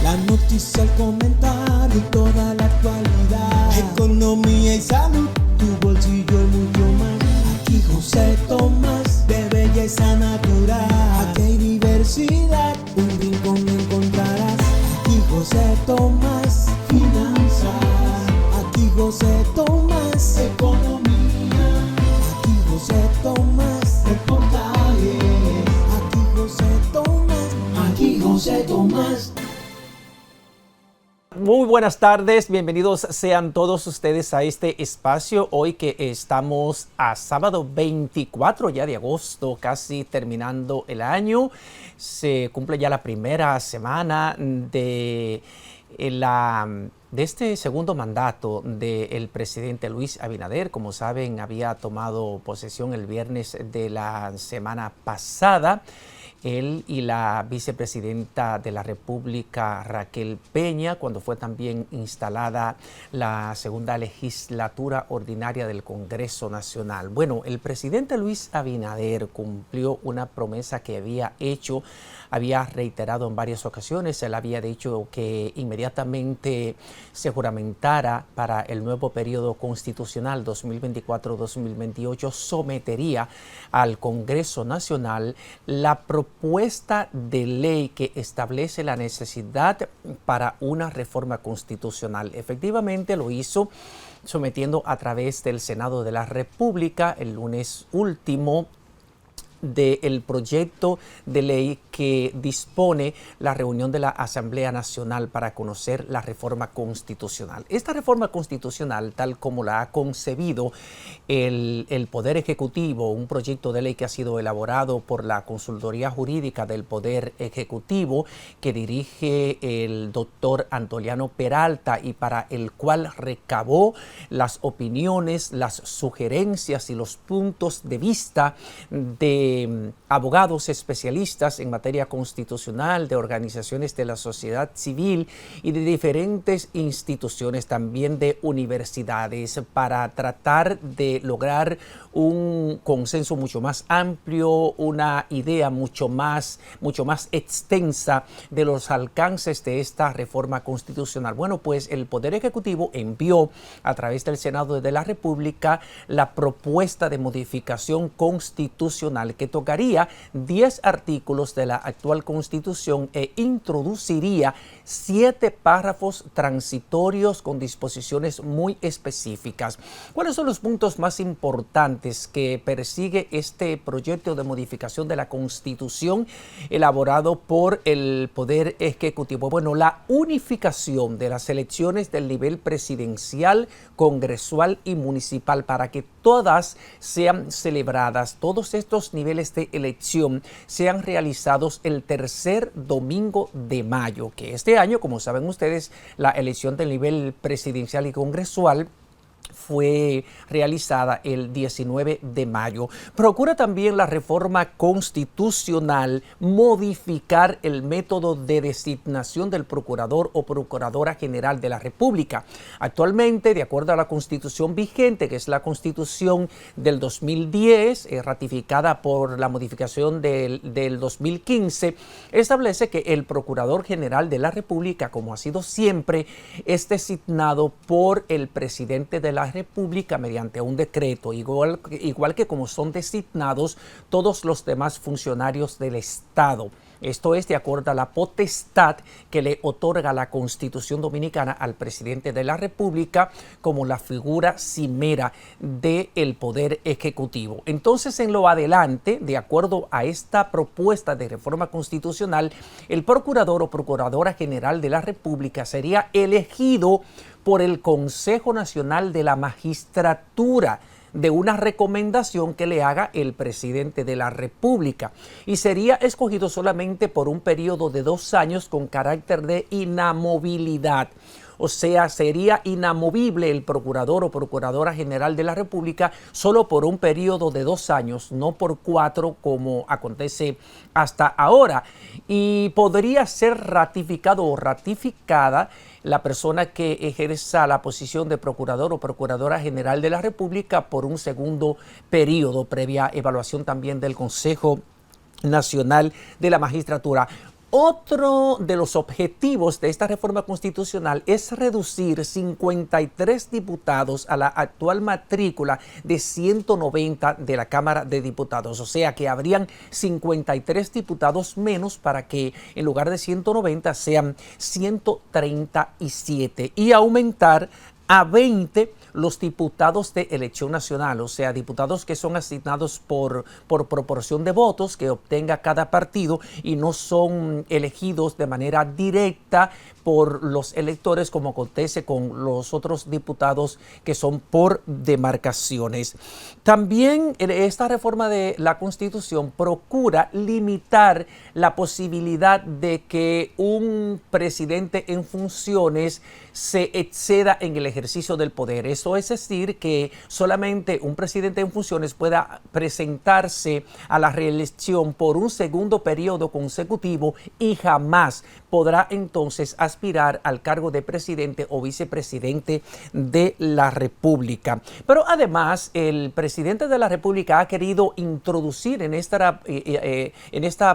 La noticia, el comentario, toda la actualidad. Economía y salud, tu bolsillo y mucho más. Aquí José Tomás, de belleza natural. Aquí hay diversidad, un rincón encontrarás. Aquí José Tomás, finanzas. Aquí José Tomás, economía. Aquí José Tomás, reportajes. Aquí José Tomás, aquí José Tomás. Muy buenas tardes, bienvenidos sean todos ustedes a este espacio. Hoy que estamos a sábado 24 ya de agosto, casi terminando el año. Se cumple ya la primera semana de este segundo mandato del presidente Luis Abinader. Como saben, había tomado posesión el viernes de la semana pasada. Él y la vicepresidenta de la República, Raquel Peña, cuando fue también instalada la segunda legislatura ordinaria del Congreso Nacional. Bueno, el presidente Luis Abinader cumplió una promesa que había reiterado en varias ocasiones. Él había dicho que inmediatamente se juramentara para el nuevo periodo constitucional 2024-2028, sometería al Congreso Nacional la propuesta de ley que establece la necesidad para una reforma constitucional. Efectivamente lo hizo sometiendo a través del Senado de la República el lunes último del proyecto de ley que dispone la reunión de la Asamblea Nacional para conocer la reforma constitucional. Esta reforma constitucional, tal como la ha concebido el Poder Ejecutivo, un proyecto de ley que ha sido elaborado por la Consultoría Jurídica del Poder Ejecutivo, que dirige el doctor Antoliano Peralta y para el cual recabó las opiniones, las sugerencias y los puntos de vista de abogados especialistas en materia constitucional, de organizaciones de la sociedad civil y de diferentes instituciones, también de universidades, para tratar de lograr un consenso mucho más amplio, una idea mucho más extensa de los alcances de esta reforma constitucional. Bueno, pues el Poder Ejecutivo envió a través del Senado de la República la propuesta de modificación constitucional que tocaría 10 artículos de la actual Constitución e introduciría 7 párrafos transitorios con disposiciones muy específicas. ¿Cuáles son los puntos más importantes que persigue este proyecto de modificación de la Constitución elaborado por el Poder Ejecutivo? Bueno, la unificación de las elecciones del nivel presidencial, congresual y municipal para que todas sean celebradas, todos estos niveles de elección sean realizados el tercer domingo de mayo, que este año, como saben ustedes, la elección del nivel presidencial y congresual fue realizada el 19 de mayo. Procura también la reforma constitucional modificar el método de designación del procurador o procuradora general de la República. Actualmente, de acuerdo a la Constitución vigente, que es la Constitución del 2010, ratificada por la modificación del 2015, establece que el procurador general de la República, como ha sido siempre, es designado por el presidente de la República mediante un decreto, igual que como son designados todos los demás funcionarios del Estado. Esto es de acuerdo a la potestad que le otorga la Constitución Dominicana al presidente de la República como la figura cimera del Poder Ejecutivo. Entonces, en lo adelante, de acuerdo a esta propuesta de reforma constitucional, el procurador o procuradora general de la República sería elegido por el Consejo Nacional de la Magistratura, de una recomendación que le haga el presidente de la República, y sería escogido solamente por un periodo de 2 años con carácter de inamovilidad. O sea, sería inamovible el procurador o procuradora general de la República solo por un periodo de 2 años, no por 4 como acontece hasta ahora. Y podría ser ratificado o ratificada la persona que ejerza la posición de procurador o procuradora general de la República por un segundo periodo, previa evaluación también del Consejo Nacional de la Magistratura. Otro de los objetivos de esta reforma constitucional es reducir 53 diputados a la actual matrícula de 190 de la Cámara de Diputados. O sea que habrían 53 diputados menos para que en lugar de 190 sean 137 y aumentar a 20 los diputados de elección nacional, o sea, diputados que son asignados por proporción de votos que obtenga cada partido y no son elegidos de manera directa por los electores como acontece con los otros diputados que son por demarcaciones. También esta reforma de la Constitución procura limitar la posibilidad de que un presidente en funciones se exceda en el ejercicio del poder. Eso es decir, que solamente un presidente en funciones pueda presentarse a la reelección por un segundo periodo consecutivo y jamás podrá entonces aspirar al cargo de presidente o vicepresidente de la República. Pero además, el presidente de la República ha querido introducir en esta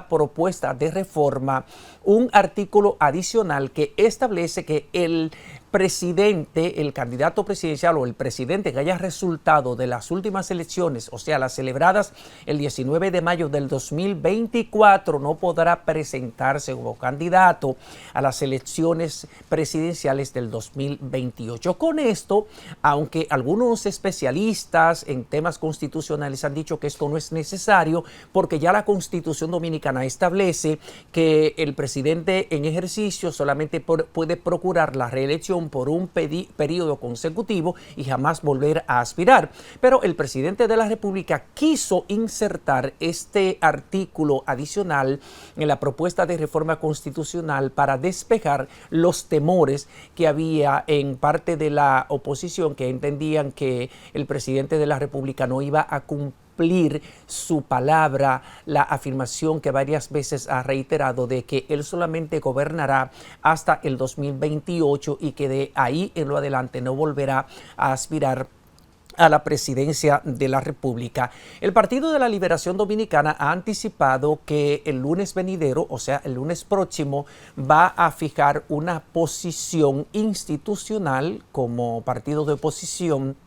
propuesta de reforma un artículo adicional que establece que el presidente, el candidato presidencial o el presidente que haya resultado de las últimas elecciones, o sea, las celebradas el 19 de mayo del 2024, no podrá presentarse como candidato a las elecciones presidenciales del 2028. Con esto, aunque algunos especialistas en temas constitucionales han dicho que esto no es necesario, porque ya la Constitución Dominicana establece que el presidente en ejercicio solamente puede procurar la reelección por un periodo consecutivo y jamás volver a aspirar. Pero el presidente de la República quiso insertar este artículo adicional en la propuesta de reforma constitucional para despejar los temores que había en parte de la oposición, que entendían que el presidente de la República no iba a cumplir su palabra, la afirmación que varias veces ha reiterado de que él solamente gobernará hasta el 2028 y que de ahí en lo adelante no volverá a aspirar a la presidencia de la República. El Partido de la Liberación Dominicana ha anticipado que el lunes venidero, o sea, el lunes próximo, va a fijar una posición institucional como partido de oposición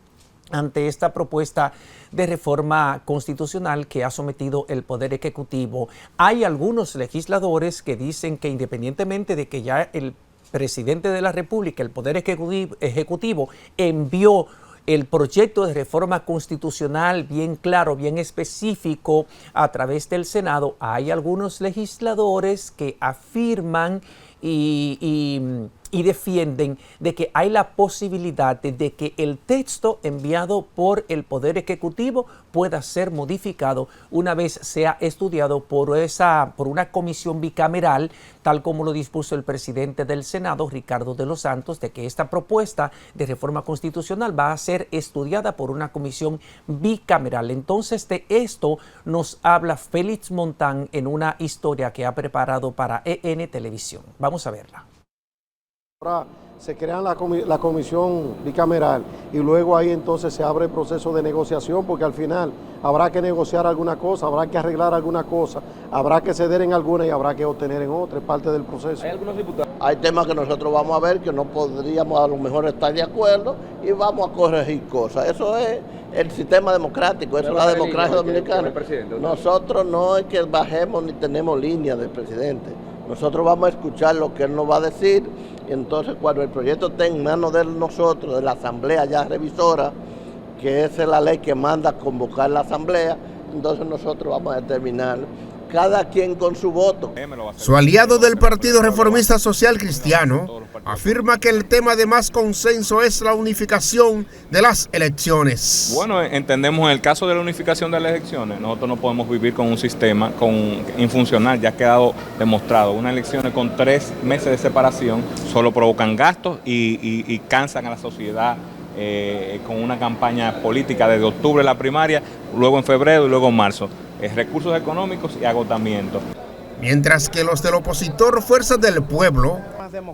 ante esta propuesta de reforma constitucional que ha sometido el Poder Ejecutivo. Hay algunos legisladores que dicen que independientemente de que ya el presidente de la República, el Poder Ejecutivo, envió el proyecto de reforma constitucional bien claro, bien específico a través del Senado, hay algunos legisladores que afirman y defienden de que hay la posibilidad de que el texto enviado por el Poder Ejecutivo pueda ser modificado una vez sea estudiado por una comisión bicameral, tal como lo dispuso el presidente del Senado, Ricardo de los Santos, de que esta propuesta de reforma constitucional va a ser estudiada por una comisión bicameral. Entonces, de esto nos habla Félix Montán en una historia que ha preparado para EN Televisión. Vamos a verla. Ahora se crea la comisión bicameral y luego ahí entonces se abre el proceso de negociación, porque al final habrá que negociar alguna cosa, habrá que arreglar alguna cosa, habrá que ceder en alguna y habrá que obtener en otra, es parte del proceso. ¿Hay algunos diputados? Hay temas que nosotros vamos a ver que no podríamos a lo mejor estar de acuerdo y vamos a corregir cosas. Eso es el sistema democrático, eso es la democracia dominicana. Nosotros no es que bajemos ni tenemos línea del presidente. Nosotros vamos a escuchar lo que él nos va a decir y entonces cuando el proyecto esté en manos de nosotros, de la Asamblea ya revisora, que esa es la ley que manda a convocar la Asamblea, entonces nosotros vamos a determinar, cada quien con su voto. Su aliado del Partido Reformista Social Cristiano afirma que el tema de más consenso es la unificación de las elecciones. Bueno, entendemos en el caso de la unificación de las elecciones, nosotros no podemos vivir con un sistema infuncional, ya ha quedado demostrado. Unas elecciones con 3 meses de separación solo provocan gastos y cansan a la sociedad con una campaña política desde octubre la primaria, luego en febrero y luego en marzo. Recursos económicos y agotamiento. Mientras que los del opositor Fuerza del Pueblo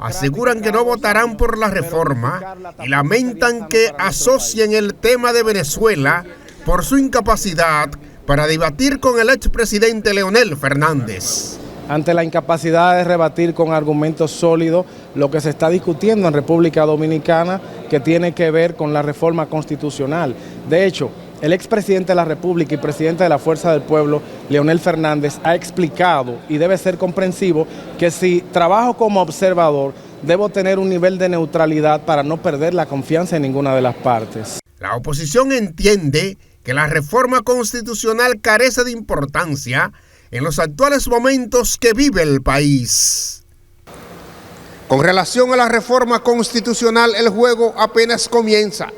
aseguran que no votarán por la reforma y lamentan que asocien el tema de Venezuela por su incapacidad para debatir con el expresidente Leonel Fernández. ante la incapacidad de rebatir con argumentos sólidos lo que se está discutiendo en República Dominicana, que tiene que ver con la reforma constitucional. De hecho, el expresidente de la República y presidente de la Fuerza del Pueblo, Leonel Fernández, ha explicado, y debe ser comprensivo, que si trabajo como observador, debo tener un nivel de neutralidad para no perder la confianza en ninguna de las partes. La oposición entiende que la reforma constitucional carece de importancia en los actuales momentos que vive el país. Con relación a la reforma constitucional, el juego apenas comienza.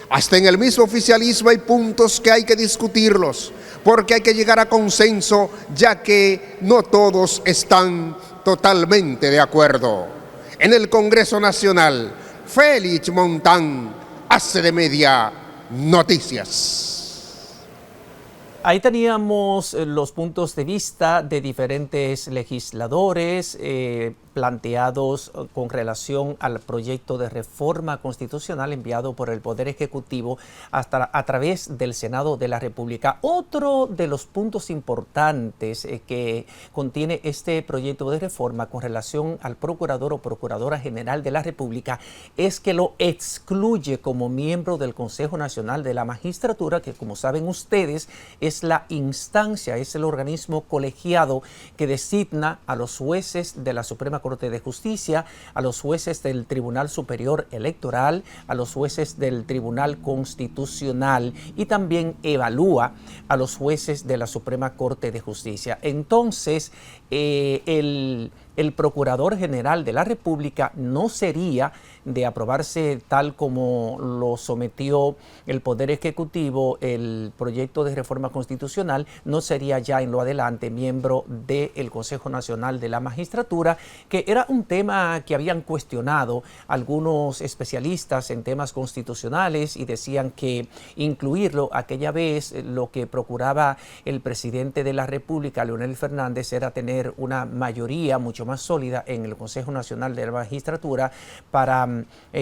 Hasta en el mismo oficialismo hay puntos que hay que discutirlos, porque hay que llegar a consenso, ya que no todos están totalmente de acuerdo. En el Congreso Nacional, Félix Montán, Hace de Media Noticias. Ahí teníamos los puntos de vista de diferentes legisladores planteados con relación al proyecto de reforma constitucional enviado por el Poder Ejecutivo a través del Senado de la República. Otro de los puntos importantes que contiene este proyecto de reforma con relación al Procurador o Procuradora General de la República es que lo excluye como miembro del Consejo Nacional de la Magistratura, que, como saben ustedes, es la instancia, es el organismo colegiado que designa a los jueces de la Suprema Corte de Justicia, a los jueces del Tribunal Superior Electoral, a los jueces del Tribunal Constitucional y también evalúa a los jueces de la Suprema Corte de Justicia. Entonces, el Procurador General de la República no sería de aprobarse tal como lo sometió el Poder Ejecutivo, el proyecto de reforma constitucional, no sería ya en lo adelante miembro del Consejo Nacional de la Magistratura, que era un tema que habían cuestionado algunos especialistas en temas constitucionales y decían que incluirlo aquella vez lo que procuraba el presidente de la República, Leonel Fernández, era tener una mayoría mucho más sólida en el Consejo Nacional de la Magistratura para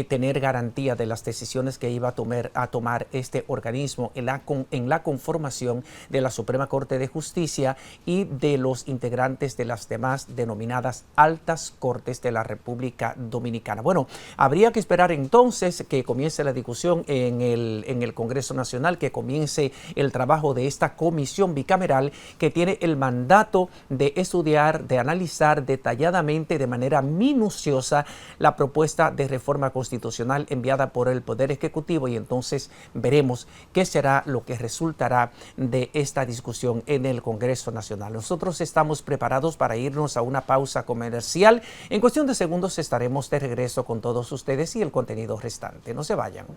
tener garantía de las decisiones que iba a tomar este organismo en la conformación de la Suprema Corte de Justicia y de los integrantes de las demás denominadas altas cortes de la República Dominicana. Bueno, habría que esperar entonces que comience la discusión en el Congreso Nacional, que comience el trabajo de esta comisión bicameral que tiene el mandato de estudiar, de analizar detalladamente, de manera minuciosa, la propuesta de reforma constitucional enviada por el Poder Ejecutivo, y entonces veremos qué será lo que resultará de esta discusión en el Congreso Nacional. Nosotros estamos preparados para irnos a una pausa comercial. En cuestión de segundos estaremos de regreso con todos ustedes y el contenido restante. No se vayan.